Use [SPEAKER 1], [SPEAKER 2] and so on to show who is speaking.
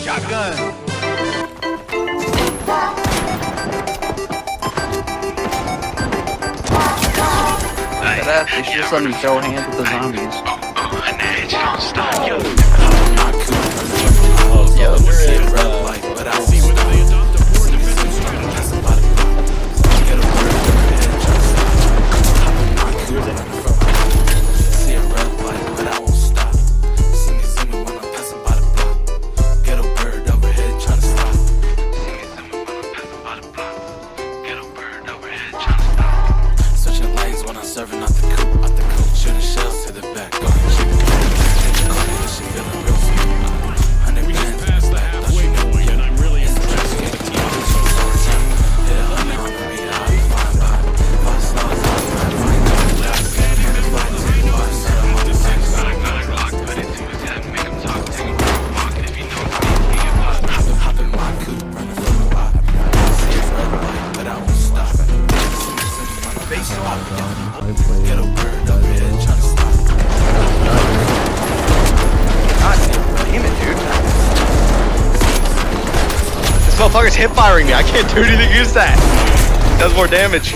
[SPEAKER 1] Shotgun.
[SPEAKER 2] They should just let me throw hands with the zombies.
[SPEAKER 1] Yo,
[SPEAKER 3] Serving out the coop, shooting shells to the back. Go ahead, shoot. This shit feeling real sweet. 100 bands in the back, don't you know? Yeah, I'm really in the tracks, get a team. Hit 100 on the beat, I'll be flying by. 5 stars, I'll be right flying by. Hands fly to the bar, set up on the sex. Got a Glock, put it to his head, make him talk, take him from the walk. If he knows me, he get popped. Hop in my coupe, running from the lot. See it's red light, but I won't stop. Face off, get a bird up here, tryna stop.
[SPEAKER 1] God damn it, dude. This motherfucker's hip firing me. I can't do anything against that. Does more damage.